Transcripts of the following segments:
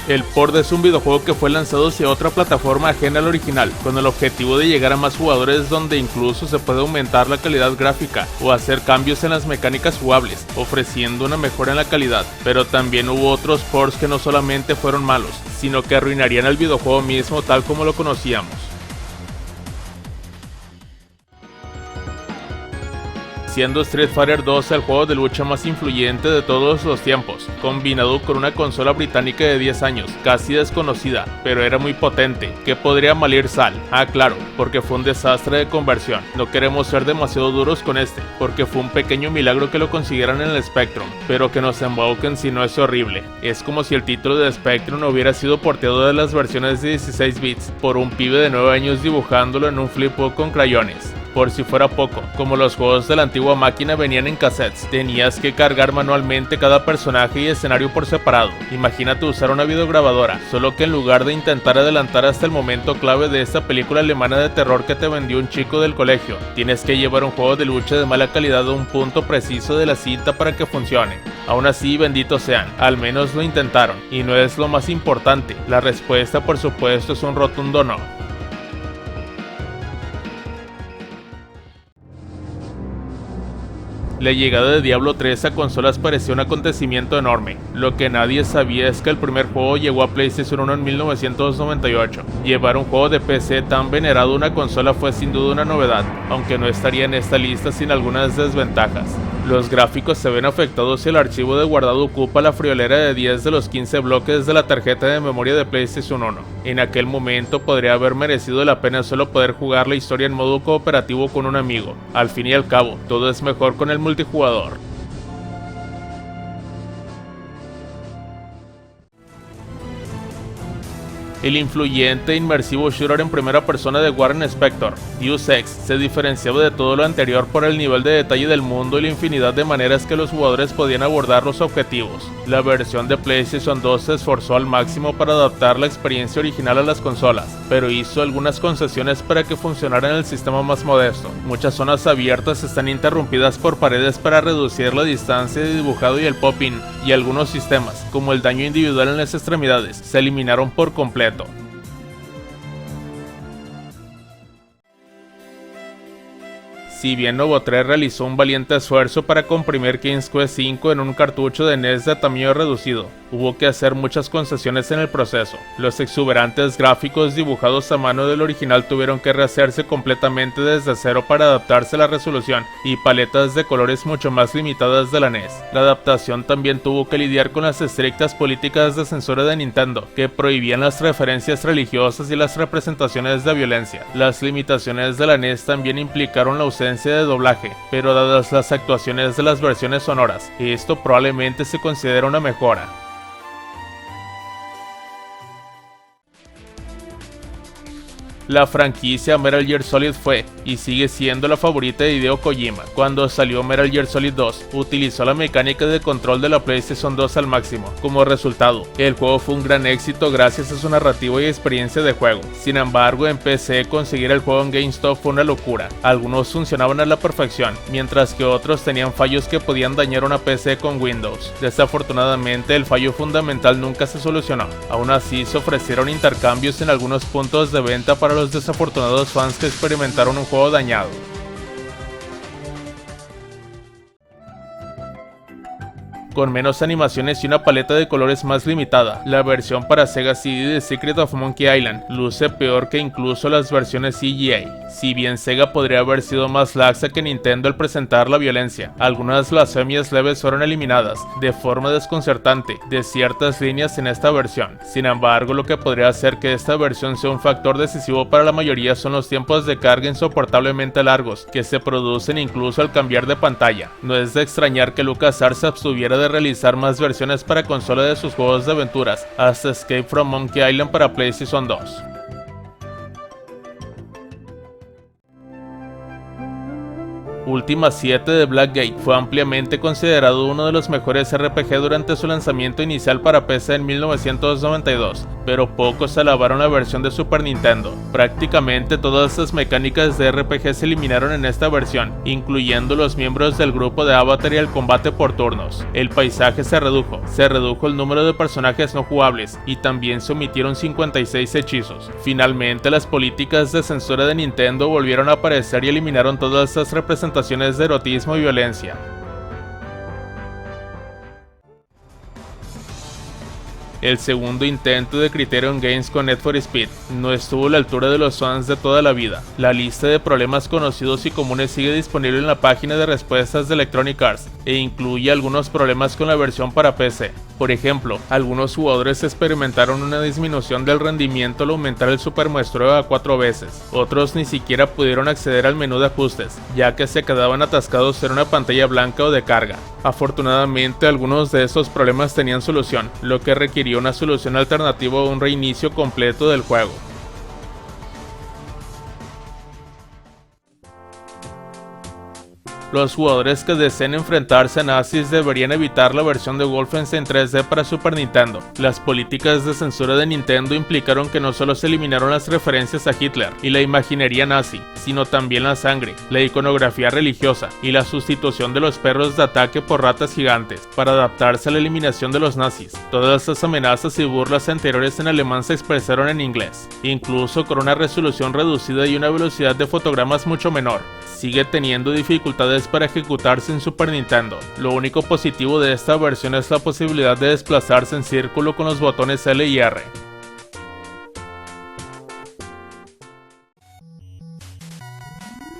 El port es un videojuego que fue lanzado hacia otra plataforma ajena al original, con el objetivo de llegar a más jugadores, donde incluso se puede aumentar la calidad gráfica o hacer cambios en las mecánicas jugables, ofreciendo una mejora en la calidad. Pero también hubo otros ports que no solamente fueron malos, sino que arruinarían el videojuego mismo tal como lo conocíamos. Siendo Street Fighter 2 el juego de lucha más influyente de todos los tiempos, combinado con una consola británica de 10 años, casi desconocida, pero era muy potente, que podría malir sal. Ah, claro, porque fue un desastre de conversión. No queremos ser demasiado duros con este, porque fue un pequeño milagro que lo consiguieran en el Spectrum, pero que nos embauquen si no es horrible. Es como si el título de Spectrum hubiera sido porteado de las versiones de 16 bits por un pibe de 9 años dibujándolo en un flipbook con crayones. Por si fuera poco, como los juegos de la antigua máquina venían en cassettes, tenías que cargar manualmente cada personaje y escenario por separado. Imagínate usar una videograbadora, solo que en lugar de intentar adelantar hasta el momento clave de esta película alemana de terror que te vendió un chico del colegio, tienes que llevar un juego de lucha de mala calidad a un punto preciso de la cinta para que funcione. Aún así, benditos sean, al menos lo intentaron, y no es lo más importante, la respuesta por supuesto es un rotundo no. La llegada de Diablo 3 a consolas pareció un acontecimiento enorme. Lo que nadie sabía es que el primer juego llegó a PlayStation 1 en 1998. Llevar un juego de PC tan venerado a una consola fue sin duda una novedad, aunque no estaría en esta lista sin algunas desventajas. Los gráficos se ven afectados si el archivo de guardado ocupa la friolera de 10 de los 15 bloques de la tarjeta de memoria de PlayStation 1. En aquel momento podría haber merecido la pena solo poder jugar la historia en modo cooperativo con un amigo. Al fin y al cabo, todo es mejor con el multijugador. El influyente e inmersivo shooter en primera persona de Warren Spector, Deus Ex, se diferenciaba de todo lo anterior por el nivel de detalle del mundo y la infinidad de maneras que los jugadores podían abordar los objetivos. La versión de PlayStation 2 se esforzó al máximo para adaptar la experiencia original a las consolas, pero hizo algunas concesiones para que funcionara en el sistema más modesto. Muchas zonas abiertas están interrumpidas por paredes para reducir la distancia de dibujado y el pop-in, y algunos sistemas, como el daño individual en las extremidades, se eliminaron por completo. Si bien Novo 3 realizó un valiente esfuerzo para comprimir King's Quest V en un cartucho de NES de tamaño reducido, hubo que hacer muchas concesiones en el proceso. Los exuberantes gráficos dibujados a mano del original tuvieron que rehacerse completamente desde cero para adaptarse a la resolución y paletas de colores mucho más limitadas de la NES. La adaptación también tuvo que lidiar con las estrictas políticas de censura de Nintendo, que prohibían las referencias religiosas y las representaciones de violencia. Las limitaciones de la NES también implicaron la ausencia de doblaje, pero dadas las actuaciones de las versiones sonoras, esto probablemente se considera una mejora. La franquicia Metal Gear Solid fue, y sigue siendo, la favorita de Hideo Kojima. Cuando salió Metal Gear Solid 2, utilizó la mecánica de control de la PlayStation 2 al máximo. Como resultado, el juego fue un gran éxito gracias a su narrativa y experiencia de juego. Sin embargo, en PC conseguir el juego en GameStop fue una locura. Algunos funcionaban a la perfección, mientras que otros tenían fallos que podían dañar una PC con Windows. Desafortunadamente, el fallo fundamental nunca se solucionó. Aún así, se ofrecieron intercambios en algunos puntos de venta para los desafortunados fans que experimentaron un juego dañado. Con menos animaciones y una paleta de colores más limitada, la versión para Sega CD de Secret of Monkey Island luce peor que incluso las versiones CGA. Si bien Sega podría haber sido más laxa que Nintendo al presentar la violencia, algunas blasfemias leves fueron eliminadas, de forma desconcertante, de ciertas líneas en esta versión. Sin embargo, lo que podría hacer que esta versión sea un factor decisivo para la mayoría son los tiempos de carga insoportablemente largos, que se producen incluso al cambiar de pantalla. No es de extrañar que LucasArts se abstuviera de realizar más versiones para consola de sus juegos de aventuras, hasta Escape from Monkey Island para PlayStation 2. Ultima 7 de Blackgate fue ampliamente considerado uno de los mejores RPG durante su lanzamiento inicial para PC en 1992, pero pocos alabaron la versión de Super Nintendo. Prácticamente todas las mecánicas de RPG se eliminaron en esta versión, incluyendo los miembros del grupo de Avatar y el combate por turnos. El paisaje se redujo el número de personajes no jugables y también se omitieron 56 hechizos. Finalmente, las políticas de censura de Nintendo volvieron a aparecer y eliminaron todas estas representaciones de erotismo y violencia. El segundo intento de Criterion Games con Need for Speed no estuvo a la altura de los fans de toda la vida. La lista de problemas conocidos y comunes sigue disponible en la página de respuestas de Electronic Arts e incluye algunos problemas con la versión para PC. Por ejemplo, algunos jugadores experimentaron una disminución del rendimiento al aumentar el supermuestreo a 4 veces. Otros ni siquiera pudieron acceder al menú de ajustes, ya que se quedaban atascados en una pantalla blanca o de carga. Afortunadamente, algunos de estos problemas tenían solución, lo que requirió una solución alternativa a un reinicio completo del juego. Los jugadores que deseen enfrentarse a nazis deberían evitar la versión de Wolfenstein 3D para Super Nintendo. Las políticas de censura de Nintendo implicaron que no solo se eliminaron las referencias a Hitler y la imaginería nazi, sino también la sangre, la iconografía religiosa y la sustitución de los perros de ataque por ratas gigantes, para adaptarse a la eliminación de los nazis. Todas estas amenazas y burlas anteriores en alemán se expresaron en inglés, incluso con una resolución reducida y una velocidad de fotogramas mucho menor. Sigue teniendo dificultades para ejecutarse en Super Nintendo. Lo único positivo de esta versión es la posibilidad de desplazarse en círculo con los botones L y R.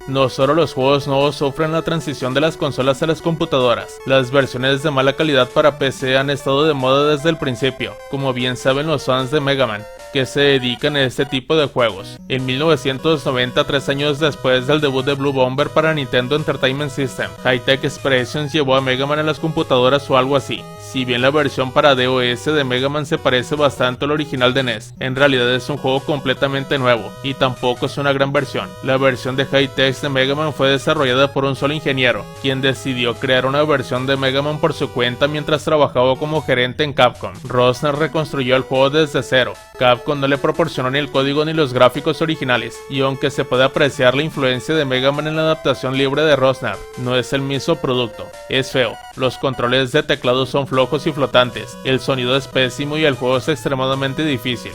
No solo los juegos nuevos sufren la transición de las consolas a las computadoras, las versiones de mala calidad para PC han estado de moda desde el principio, como bien saben los fans de Mega Man, que se dedican a este tipo de juegos. En 1990, 3 años después del debut de Blue Bomber para Nintendo Entertainment System, High-Tech Expressions llevó a Mega Man a las computadoras o algo así. Si bien la versión para DOS de Mega Man se parece bastante al original de NES, en realidad es un juego completamente nuevo, y tampoco es una gran versión. La versión de High-Tech de Mega Man fue desarrollada por un solo ingeniero, quien decidió crear una versión de Mega Man por su cuenta mientras trabajaba como gerente en Capcom. Rosner reconstruyó el juego desde cero. Capcom no le proporcionó ni el código ni los gráficos originales, y aunque se puede apreciar la influencia de Mega Man en la adaptación libre de Rosner, no es el mismo producto. Es feo, los controles de teclado son flojos y flotantes, el sonido es pésimo y el juego es extremadamente difícil.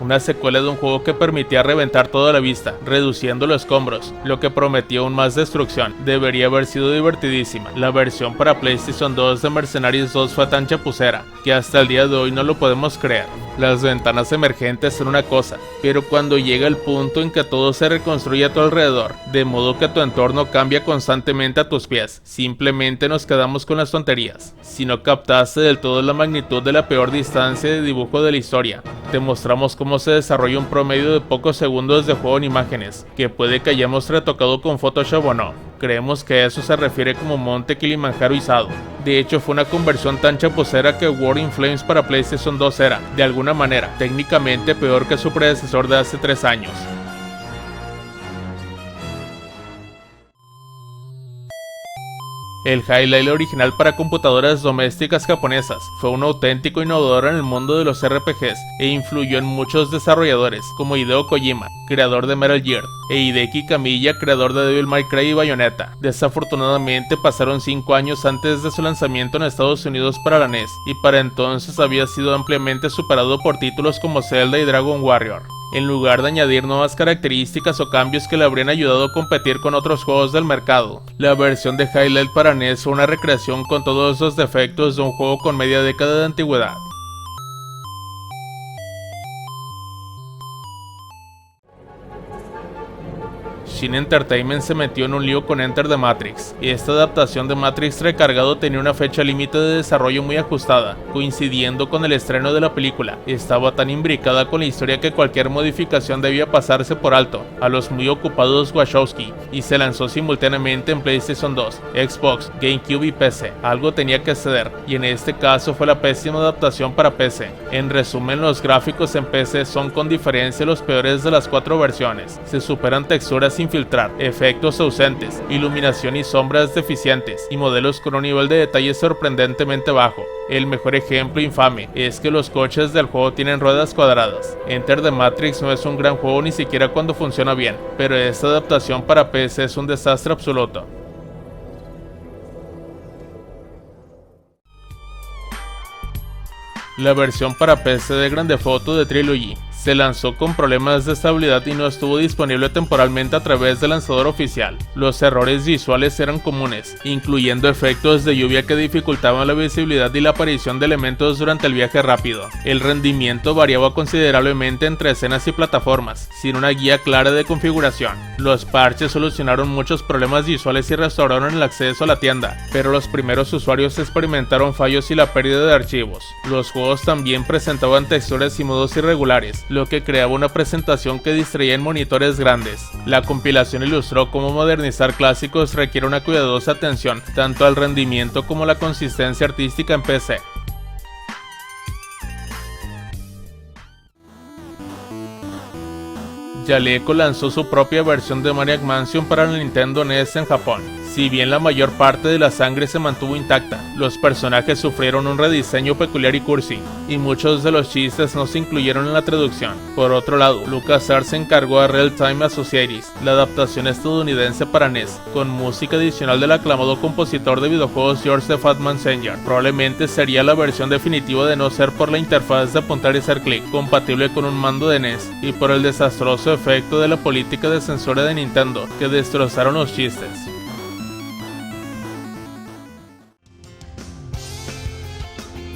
Una secuela de un juego que permitía reventar toda la vista, reduciendo los escombros, lo que prometía aún más destrucción. Debería haber sido divertidísima. La versión para PlayStation 2 de Mercenaries 2 fue tan chapucera, que hasta el día de hoy no lo podemos creer. Las ventanas emergentes son una cosa, pero cuando llega el punto en que todo se reconstruye a tu alrededor, de modo que tu entorno cambia constantemente a tus pies, simplemente nos quedamos con las tonterías. Si no captaste del todo la magnitud de la peor distancia de dibujo de la historia, te mostramos cómo se desarrolla un promedio de pocos segundos de juego en imágenes, que puede que hayamos retocado con Photoshop o no. Creemos que eso se refiere como Monte Kilimanjaro izado. De hecho, fue una conversión tan chapucera que War in Flames para PlayStation 2 era, de alguna manera, técnicamente peor que su predecesor de hace 3 años. El Highlight original para computadoras domésticas japonesas fue un auténtico innovador en el mundo de los RPGs e influyó en muchos desarrolladores como Hideo Kojima, creador de Metal Gear, e Hideki Kamiya, creador de Devil May Cry y Bayonetta. Desafortunadamente pasaron 5 años antes de su lanzamiento en Estados Unidos para la NES, y para entonces había sido ampliamente superado por títulos como Zelda y Dragon Warrior, en lugar de añadir nuevas características o cambios que le habrían ayudado a competir con otros juegos del mercado. La versión de Highlight para NES fue una recreación con todos los defectos de un juego con media década de antigüedad. Machine Entertainment se metió en un lío con Enter the Matrix. Esta adaptación de Matrix recargado tenía una fecha límite de desarrollo muy ajustada, coincidiendo con el estreno de la película. Estaba tan imbricada con la historia que cualquier modificación debía pasarse por alto a los muy ocupados Wachowski, y se lanzó simultáneamente en PlayStation 2, Xbox, GameCube y PC. Algo tenía que ceder, y en este caso fue la pésima adaptación para PC. En resumen, los gráficos en PC son con diferencia los peores de las 4 versiones. Se superan texturas sin filtrar, efectos ausentes, iluminación y sombras deficientes, y modelos con un nivel de detalle sorprendentemente bajo. El mejor ejemplo infame es que los coches del juego tienen ruedas cuadradas. Enter the Matrix no es un gran juego ni siquiera cuando funciona bien, pero esta adaptación para PC es un desastre absoluto. La versión para PC de Grand Theft Auto The Trilogy se lanzó con problemas de estabilidad y no estuvo disponible temporalmente a través del lanzador oficial. Los errores visuales eran comunes, incluyendo efectos de lluvia que dificultaban la visibilidad y la aparición de elementos durante el viaje rápido. El rendimiento variaba considerablemente entre escenas y plataformas, sin una guía clara de configuración. Los parches solucionaron muchos problemas visuales y restauraron el acceso a la tienda, pero los primeros usuarios experimentaron fallos y la pérdida de archivos. Los juegos también presentaban texturas y modos irregulares, lo que creaba una presentación que distraía en monitores grandes. La compilación ilustró cómo modernizar clásicos requiere una cuidadosa atención tanto al rendimiento como la consistencia artística en PC. Jaleco lanzó su propia versión de Maniac Mansion para la Nintendo NES en Japón. Si bien la mayor parte de la sangre se mantuvo intacta, los personajes sufrieron un rediseño peculiar y cursi, y muchos de los chistes no se incluyeron en la traducción. Por otro lado, LucasArts se encargó a Real Time Associates, la adaptación estadounidense para NES, con música adicional del aclamado compositor de videojuegos George the Fatman Senior. Probablemente sería la versión definitiva de no ser por la interfaz de apuntar y hacer clic, compatible con un mando de NES, y por el desastroso efecto de la política de censura de Nintendo, que destrozaron los chistes.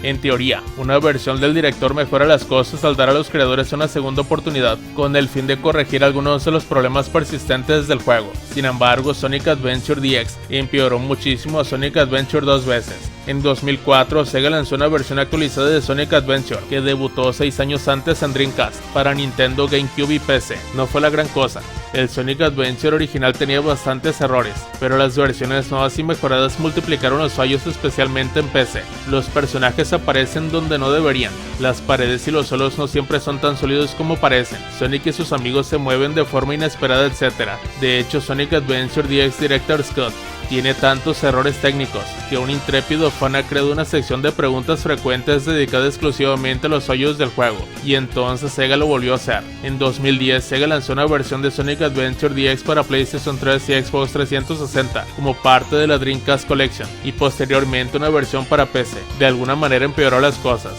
En teoría, una versión del director mejora las cosas al dar a los creadores una segunda oportunidad, con el fin de corregir algunos de los problemas persistentes del juego. Sin embargo, Sonic Adventure DX empeoró muchísimo a Sonic Adventure 2 veces. En 2004, Sega lanzó una versión actualizada de Sonic Adventure, que debutó 6 años antes en Dreamcast, para Nintendo, GameCube y PC. No fue la gran cosa. El Sonic Adventure original tenía bastantes errores, pero las versiones nuevas y mejoradas multiplicaron los fallos, especialmente en PC. Los personajes aparecen donde no deberían. Las paredes y los suelos no siempre son tan sólidos como parecen. Sonic y sus amigos se mueven de forma inesperada, etc. De hecho, Sonic Adventure DX Director's Cut tiene tantos errores técnicos que un intrépido fan ha creado una sección de preguntas frecuentes dedicada exclusivamente a los fallos del juego, y entonces Sega lo volvió a hacer. En 2010, Sega lanzó una versión de Sonic Adventure DX para PlayStation 3 y Xbox 360 como parte de la Dreamcast Collection, y posteriormente una versión para PC. De alguna manera empeoró las cosas.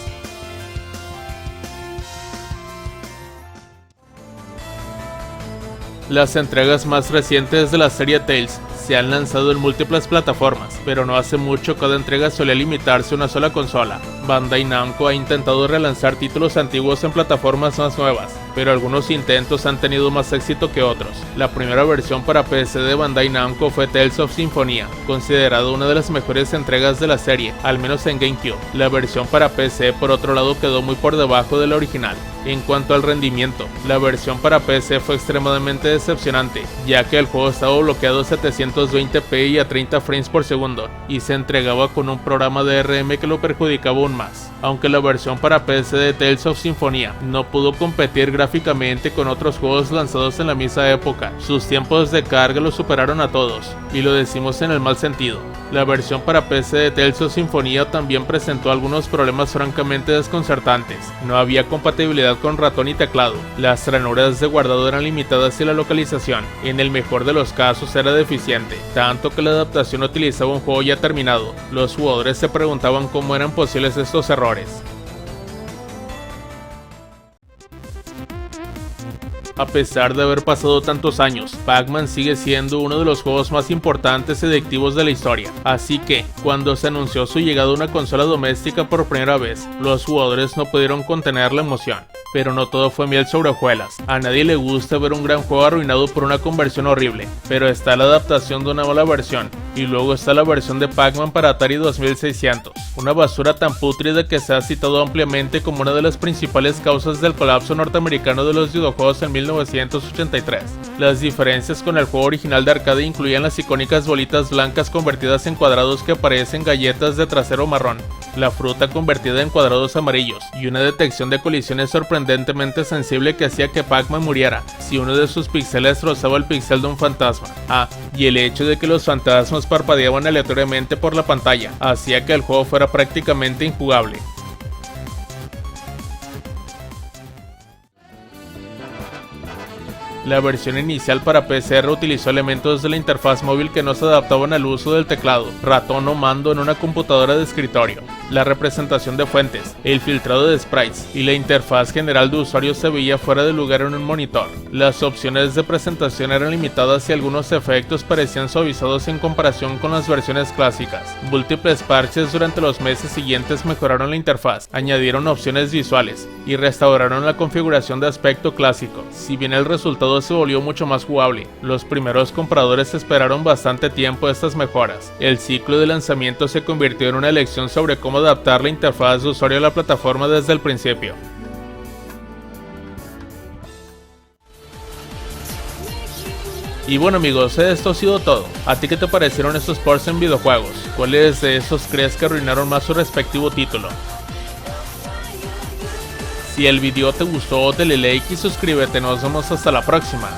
Las entregas más recientes de la serie Tales se han lanzado en múltiples plataformas, pero no hace mucho cada entrega solía limitarse a una sola consola. Bandai Namco ha intentado relanzar títulos antiguos en plataformas más nuevas, pero algunos intentos han tenido más éxito que otros. La primera versión para PC de Bandai Namco fue Tales of Symphonia, considerado una de las mejores entregas de la serie, al menos en GameCube. La versión para PC, por otro lado, quedó muy por debajo de la original. En cuanto al rendimiento, la versión para PC fue extremadamente decepcionante, ya que el juego estaba bloqueado a 720p y a 30 frames por segundo, y se entregaba con un programa de DRM que lo perjudicaba aún más. Aunque la versión para PC de Tales of Symphonia no pudo competir gráficamente con otros juegos lanzados en la misma época, sus tiempos de carga lo superaron a todos, y lo decimos en el mal sentido. La versión para PC de Tales of Symphonia también presentó algunos problemas francamente desconcertantes. No había compatibilidad con ratón y teclado, las ranuras de guardado eran limitadas y la localización, en el mejor de los casos, era deficiente, tanto que la adaptación utilizaba un juego ya terminado. Los jugadores se preguntaban cómo eran posibles estos errores. A pesar de haber pasado tantos años, Pac-Man sigue siendo uno de los juegos más importantes y adictivos de la historia, así que, cuando se anunció su llegada a una consola doméstica por primera vez, los jugadores no pudieron contener la emoción. Pero no todo fue miel sobre hojuelas. A nadie le gusta ver un gran juego arruinado por una conversión horrible, pero está la adaptación de una mala versión, y luego está la versión de Pac-Man para Atari 2600, una basura tan pútrida que se ha citado ampliamente como una de las principales causas del colapso norteamericano de los videojuegos en 1983. Las diferencias con el juego original de arcade incluían las icónicas bolitas blancas convertidas en cuadrados que parecen galletas de trasero marrón, la fruta convertida en cuadrados amarillos, y una detección de colisiones sorprendentemente sensible que hacía que Pac-Man muriera si uno de sus píxeles rozaba el píxel de un fantasma. Y el hecho de que los fantasmas parpadeaban aleatoriamente por la pantalla hacía que el juego fuera prácticamente injugable. La versión inicial para PC utilizó elementos de la interfaz móvil que no se adaptaban al uso del teclado, ratón o mando en una computadora de escritorio. La representación de fuentes, el filtrado de sprites y la interfaz general de usuario se veía fuera de lugar en un monitor. Las opciones de presentación eran limitadas y algunos efectos parecían suavizados en comparación con las versiones clásicas. Múltiples parches durante los meses siguientes mejoraron la interfaz, añadieron opciones visuales y restauraron la configuración de aspecto clásico. Si bien el resultado se volvió mucho más jugable, los primeros compradores esperaron bastante tiempo estas mejoras. El ciclo de lanzamiento se convirtió en una elección sobre cómo adaptar la interfaz de usuario a la plataforma desde el principio. Y bueno amigos, esto ha sido todo. ¿A ti qué te parecieron estos ports en videojuegos? ¿Cuáles de esos crees que arruinaron más su respectivo título? Si el video te gustó, dale like y suscríbete. Nos vemos hasta la próxima.